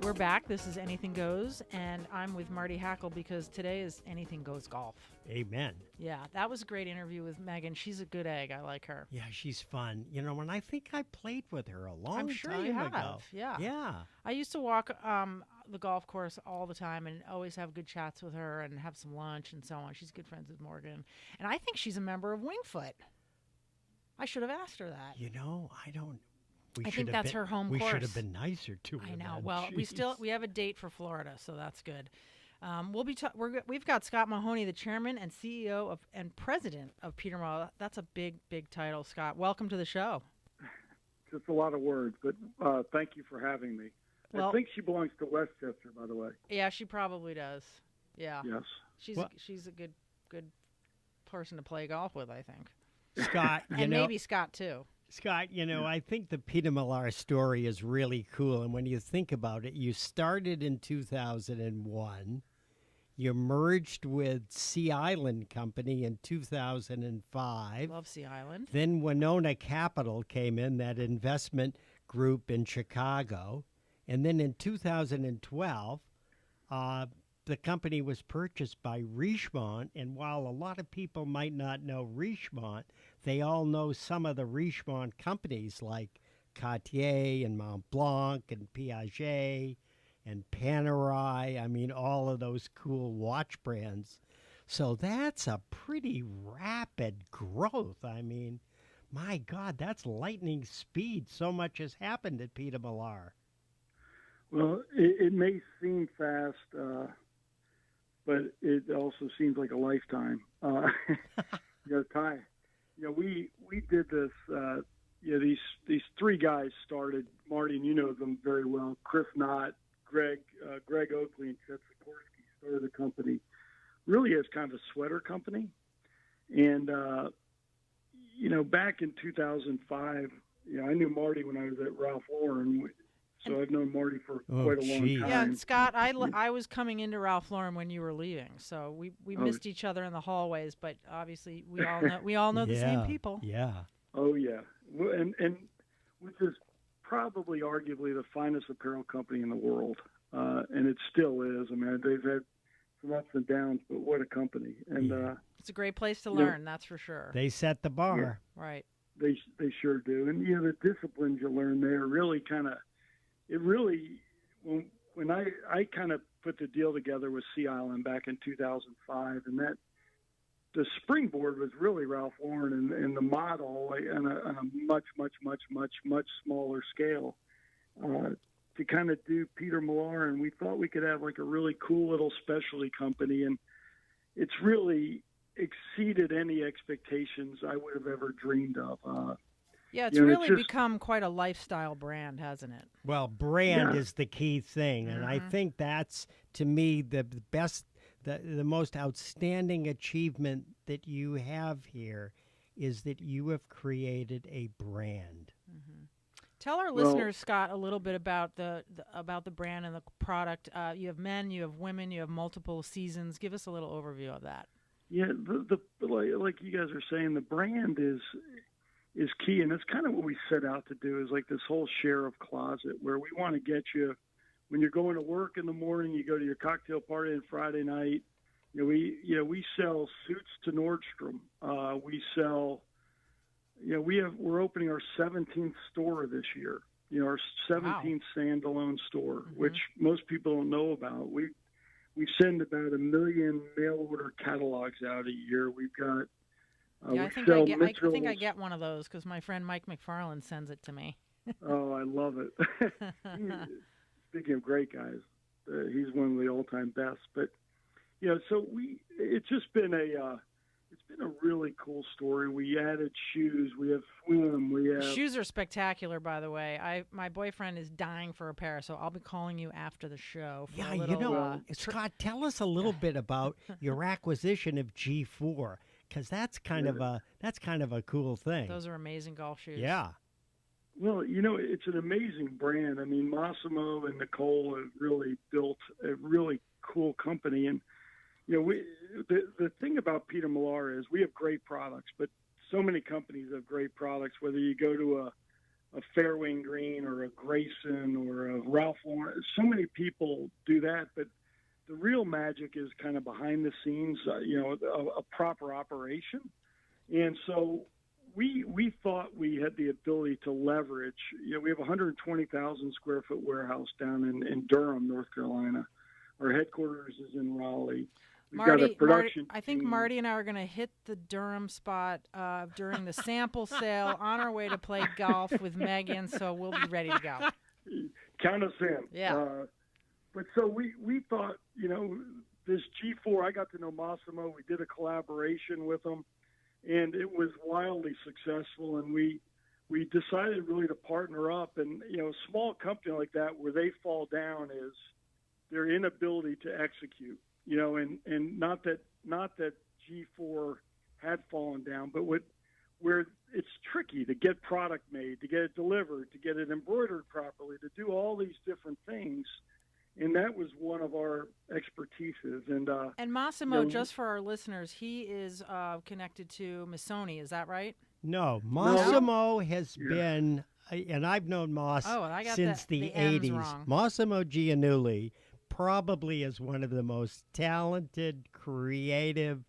We're back. This is Anything Goes, and I'm with Marty Hackel because today is Anything Goes Golf. Amen. Yeah, that was a great interview with Megan. She's a good egg. I like her. Yeah, she's fun. And I think I played with her a long I'm sure time you have. ago. Yeah. Yeah. I used to walk the golf course all the time and always have good chats with her and have some lunch and so on. She's good friends with Morgan. And I think she's a member of Wingfoot. I should have asked her that. I don't. I think that's her home we course. should have been nicer to her. I know. Then. Well, Jeez. we have a date for Florida, so that's good. We've got Scott Mahoney, the chairman and CEO and president of Peter Millar. That's a big title, Scott. Welcome to the show. Just a lot of words, but thank you for having me. Well, I think she belongs to Westchester, by the way. Yeah, she probably does. Yeah. Yes. She's a good person to play golf with, I think. Scott, and maybe Scott too. Scott, I think the Peter Millar story is really cool. And when you think about it, you started in 2001. You merged with Sea Island Company in 2005. Love Sea Island. Then Winona Capital came in, that investment group in Chicago. And then in 2012, the company was purchased by Richemont. And while a lot of people might not know Richemont, they all know some of the Richemont companies like Cartier and Mont Blanc and Piaget and Panerai. I mean, all of those cool watch brands. So that's a pretty rapid growth. I mean, my God, that's lightning speed. So much has happened at Peter Millar. Well, it may seem fast, but it also seems like a lifetime. Ty, we did this. These three guys started. Marty, and you know them very well. Chris Knott, Greg Oakley, and Chet Sikorsky started the company really as kind of a sweater company. And back in 2005, I knew Marty when I was at Ralph Lauren. So I've known Marty for quite a long time. Yeah, and Scott, I was coming into Ralph Lauren when you were leaving, so we missed each other in the hallways. But obviously, we all know the same people. Yeah. Oh yeah, and which is probably arguably the finest apparel company in the world, and it still is. I mean, they've had some ups and downs, but what a company! And it's a great place to learn, that's for sure. They set the bar, right? They sure do, and the disciplines you learn there really kind of. It really, when I kind of put the deal together with Sea Island back in 2005, and that the springboard was really Ralph Lauren and the model on a much smaller scale to kind of do Peter Millar, and we thought we could have like a really cool little specialty company, and it's really exceeded any expectations I would have ever dreamed of. Yeah, it's really become quite a lifestyle brand, hasn't it? Well, brand is the key thing, and I think that's, to me, the best, the most outstanding achievement that you have here is that you have created a brand. Mm-hmm. Tell our listeners, Scott, a little bit about the brand and the product. You have men, you have women, you have multiple seasons. Give us a little overview of that. Yeah, like you guys are saying, the brand is key, and it's kind of what we set out to do, is like this whole share of closet where we want to get you when you're going to work in the morning, you go to your cocktail party on Friday night. We sell suits to Nordstrom. We sell, we're opening our 17th store this year. Our 17th standalone store, which most people don't know about. We send about 1 million mail order catalogs out a year. We've got I think I get one of those because my friend Mike McFarland sends it to me. Oh, I love it. Speaking of great guys, he's one of the all-time best. But so it's just been a really cool story. We added shoes. We have swim. Shoes are spectacular, by the way. My boyfriend is dying for a pair, so I'll be calling you after the show. For a little, Scott, tell us a little bit about your acquisition of G4. Because that's kind of a cool thing. Those are amazing golf shoes. Yeah. Well, it's an amazing brand. I mean, Massimo and Nicole have really built a really cool company. And the thing about Peter Millar is we have great products, but so many companies have great products. Whether you go to a Fairway Green or a Grayson or a Ralph Lauren, so many people do that, but the real magic is kind of behind the scenes, a proper operation. And so we thought we had the ability to leverage. We have a 120,000 square foot warehouse down in Durham, North Carolina. Our headquarters is in Raleigh. We've got a production I think team. Marty and I are going to hit the Durham spot during the sample sale on our way to play golf with Megan, so we'll be ready to go. Count us in. Yeah. But so we thought, this G4, I got to know Massimo. We did a collaboration with him, and it was wildly successful. And we decided really to partner up. And, a small company like that, where they fall down is their inability to execute, and not that G4 had fallen down, but where it's tricky to get product made, to get it delivered, to get it embroidered properly, to do all these different things. And that was one of our expertises. And Massimo, just for our listeners, he is connected to Mahoney. Is that right? No, Massimo has been, and I've known Moss since the 80s. Wrong. Massimo Giannulli probably is one of the most talented, creative,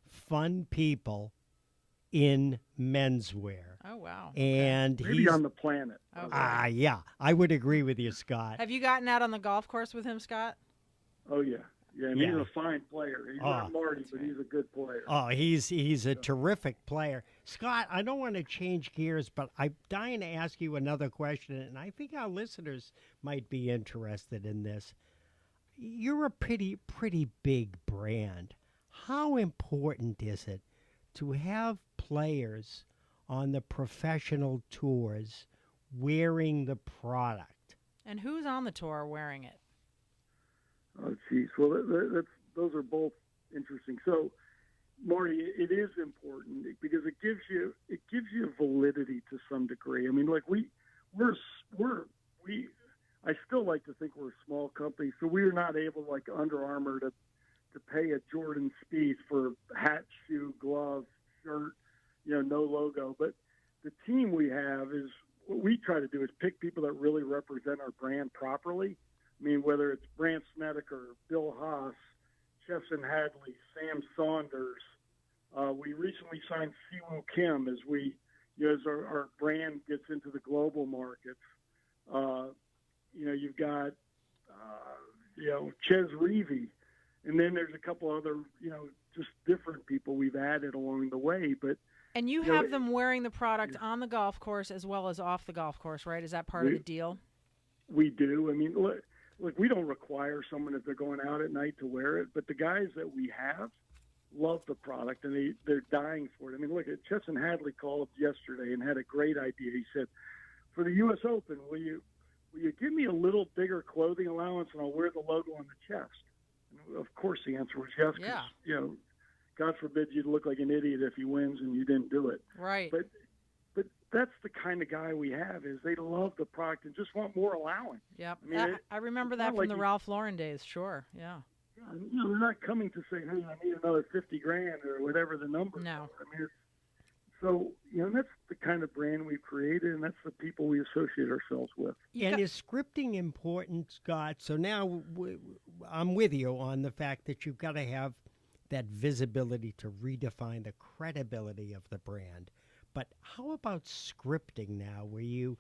fun people in menswear. Oh, wow. And maybe he's on the planet. Okay. Yeah, I would agree with you, Scott. Have you gotten out on the golf course with him, Scott? Oh, yeah. Yeah, and he's a fine player. He's not Marty, but he's a good player. Oh, he's a terrific player. Scott, I don't want to change gears, but I'm dying to ask you another question, and I think our listeners might be interested in this. You're a pretty big brand. How important is it to have players on the professional tours wearing the product? And who's on the tour wearing it? Oh, geez. Well, those are both interesting. So, Marty, it is important because it gives you validity to some degree. I mean, like I still like to think we're a small company, so we are not able, like Under Armour, to pay a Jordan Spieth for hat, shoe, glove, shirt, no logo. But the team we have is what we try to do is pick people that really represent our brand properly. I mean, whether it's Brant Snedeker, Bill Haas, Chesson Hadley, Sam Saunders. We recently signed Siwoo Kim as our brand gets into the global markets. You've got, Ches Reavy. And then there's a couple other, just different people we've added along the way. And you have them wearing the product on the golf course as well as off the golf course, right? Is that part of the deal? We do. I memean, look, we don't require someone if they're going out at night to wear it, but the guys that we have love the product and they're dying for it. I mean, look, Chesson Hadley called yesterday and had a great idea. He said, for the U.S. Open, will you give me a little bigger clothing allowance and I'll wear the logo on the chest? And of course, the answer was yes. Yeah. God forbid you'd look like an idiot if he wins and you didn't do it. Right. But that's the kind of guy we have is they love the product and just want more allowance. Yep. I mean, I remember that from the Ralph Lauren days. Sure. Yeah. They're not coming to say, hey, I need another $50,000 or whatever the number. No. I mean, so, that's the kind of brand we've created, and that's the people we associate ourselves with. And is scripting important, Scott? So now I'm with you on the fact that you've got to have that visibility to redefine the credibility of the brand. But how about scripting now, where you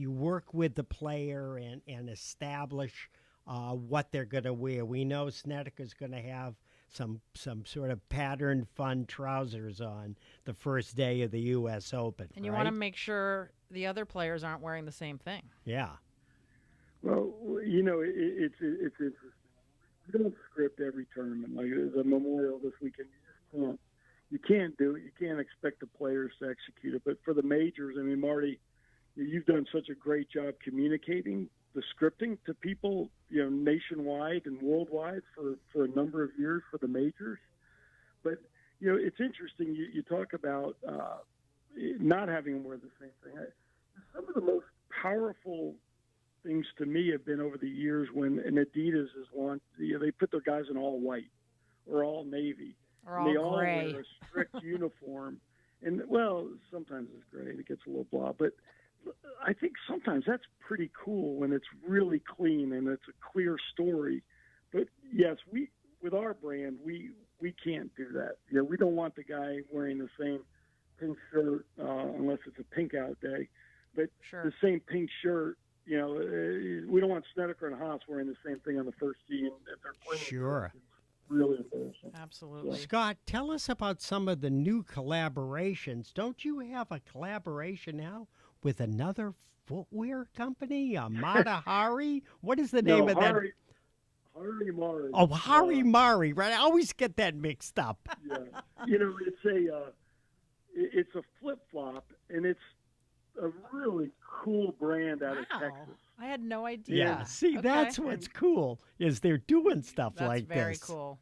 work with the player and establish what they're going to wear? We know Snedeker's going to have some sort of patterned, fun trousers on the first day of the U.S. Open. And you want to make sure the other players aren't wearing the same thing. Yeah. Well, it's interesting. We don't script every tournament. Like the Memorial this weekend, you can't do it. You can't expect the players to execute it. But for the majors, I mean, Marty, you've done such a great job communicating the scripting to people, nationwide and worldwide for a number of years for the majors. But, it's interesting. You talk about not having them wear the same thing. Some of the most powerful things to me have been over the years when an Adidas is launched, they put their guys in all white or all navy. Or all they all gray. wear a strict uniform. And, well, sometimes it's gray. It gets a little blah. But I think sometimes that's pretty cool when it's really clean and it's a clear story. But yes, with our brand, we can't do that. You know, we don't want the guy wearing the same pink shirt unless it's a pink out day. But Sure. the same pink shirt, you know, we don't want Snedeker and Haas wearing the same thing on the first tee, and if they're playing, Sure. it's really embarrassing. Absolutely. Scott, tell us about some of the new collaborations. Don't you have a collaboration now with another footwear company, Matahari? What is the name of that? Hari Mari. Oh, Hari Mari, right? I always get that mixed up. Yeah, you know, it's a flip flop, and it's a really cool brand out of Wow. Texas. I had no idea. Yeah, see, Okay. that's what's cool, is they're doing stuff That's like very this. cool.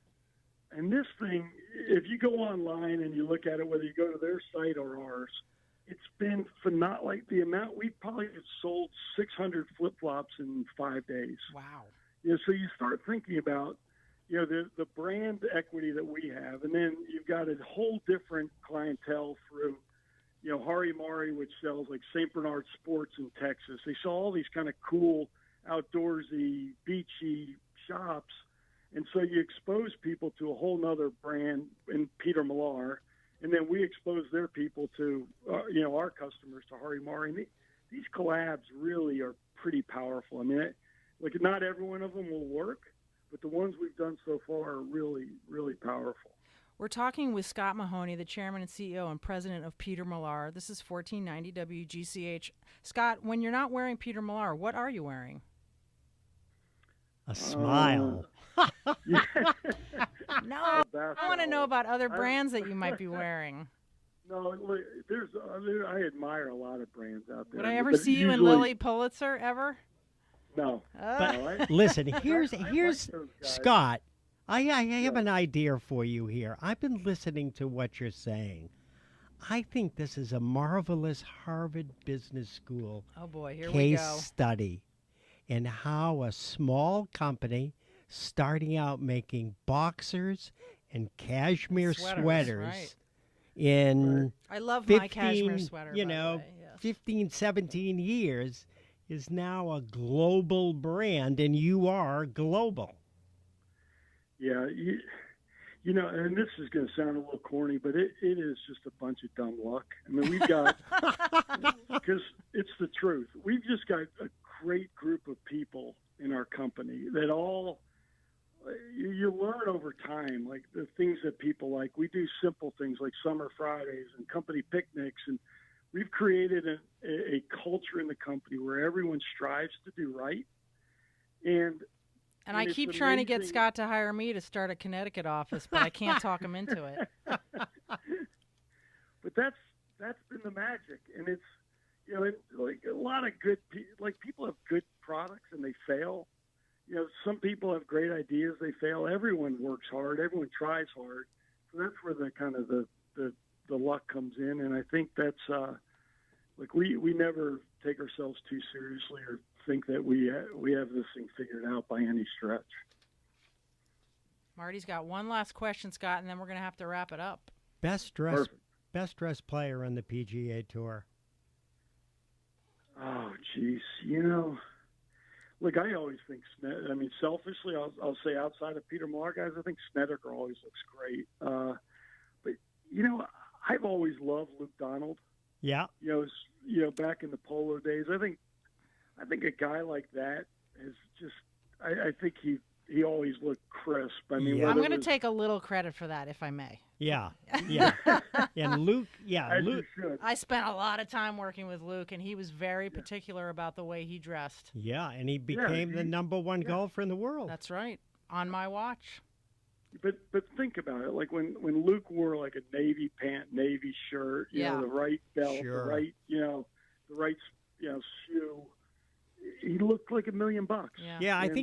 And this thing, if you go online and you look at it, whether you go to their site or ours, it's been phenomenal. Like the amount, we probably have sold 600 flip flops in 5 days. Wow. You know, so you start thinking about, you know, the brand equity that we have, and then you've got a whole different clientele through, you know, Hari Mari, which sells like St. Bernard Sports in Texas. They sell all these kind of cool, outdoorsy, beachy shops. And so you expose people to a whole nother brand in Peter Millar, and then we expose their people to, you know, our customers to Hari Mari. And these collabs really are pretty powerful. I mean, like not every one of them will work, but the ones we've done so far are really, really powerful. We're talking with Scott Mahoney, the chairman and CEO and president of Peter Millar. This is 1490 WGCH. Scott, when you're not wearing Peter Millar, what are you wearing? A smile. No, I want to know about other brands that you might be wearing. No, I admire a lot of brands out there. Would I ever but see you in usually- Lily Pulitzer ever? No. But No, I- listen, here's I like here's those guys. Scott. I have an idea for you here. I've been listening to what you're saying. I think this is a marvelous Harvard Business School Oh boy, here we case go. study in how a small company starting out making boxers and cashmere sweaters right. in I love 15, my cashmere sweater. you by the know, way, yes. 15, 17 years is now a global brand, and you are global. Yeah, you know, and this is going to sound a little corny, but it is just a bunch of dumb luck. I mean, we've got, because it's the truth, we've just got a great group of people in our company that all, you learn over time, like the things that people like. We do simple things like summer Fridays and company picnics, and we've created a culture in the company where everyone strives to do right. And I it's keep trying to get amazing. Scott to hire me to start a Connecticut office, but I can't talk him into it. But that's been the magic, and it's, you know, like a lot of good people have good products and they fail. You know, some people have great ideas, they fail. Everyone works hard, everyone tries hard. So that's where the kind of the luck comes in, and I think that's like we never take ourselves too seriously or think that we have this thing figured out by any stretch. Marty's got one last question, Scott, and then we're going to have to wrap it up. Best dressed player on the PGA Tour. Oh, geez, you know, look, I always think I mean, selfishly, I'll say outside of Peter Millar guys, I think Snedeker always looks great. But you know, I've always loved Luke Donald. Yeah. You know, back in the polo days, I think a guy like that is just. I think he always looked crisp. I mean, Yeah. I'm whether going to it was- take a little credit for that, if I may. Yeah. Yeah. And Luke, as Luke. you should. I spent a lot of time working with Luke, and he was very particular about the way he dressed. Yeah, and he became the number one golfer in the world. That's right. On my watch. But think about it. Like when Luke wore like a navy pant, navy shirt, you Yeah. know, the right belt, Sure. the right shoe. He looked like $1 million. Yeah. Yeah, I And,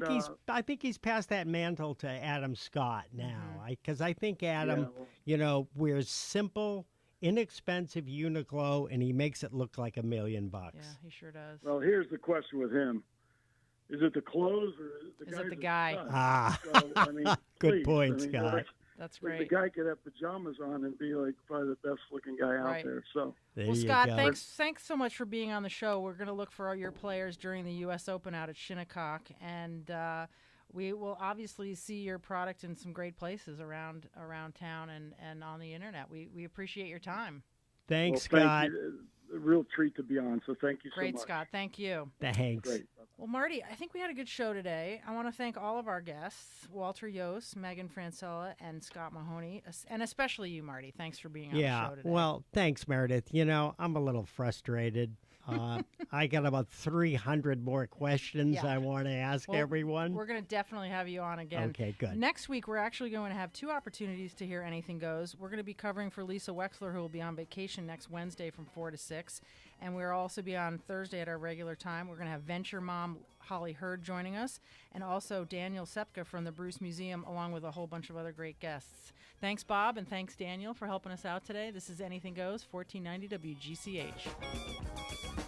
think he's passed that mantle to Adam Scott now, because I think Adam, yeah, well, wears simple, inexpensive Uniqlo, and he makes it look like $1 million. Yeah, he sure does. well, here's the question with him: is it the clothes or Is it the guy? stud? Ah, So, I mean, good please, point, I mean, Scott. That's like great. the guy could have pajamas on and be like probably the best looking guy out Right. there. So There Well, you Scott, go. thanks so much for being on the show. We're going to look for all your players during the U.S. Open out at Shinnecock, and we will obviously see your product in some great places around town and on the internet. We appreciate your time. Thanks, well, Scott. thank you. A real treat to be on. So thank you Great, so much. Scott. Thank you. Thanks. Great. Well, Marty, I think we had a good show today. I want to thank all of our guests, Walter Yost, Megan Francella, and Scott Mahoney, and especially you, Marty. Thanks for being on the show today. Well, thanks, Meredith. You know, I'm a little frustrated. I got about 300 more questions Yeah. I want to ask everyone. We're going to definitely have you on again. Okay, good. Next week, we're actually going to have 2 opportunities to hear Anything Goes. We're going to be covering for Lisa Wexler, who will be on vacation next Wednesday from 4 to 6. And we'll also be on Thursday at our regular time. We're going to have Venture Mom Holly Hurd joining us, and also Daniel Sepka from the Bruce Museum, along with a whole bunch of other great guests. Thanks, Bob, and thanks, Daniel, for helping us out today. This is Anything Goes, 1490 WGCH.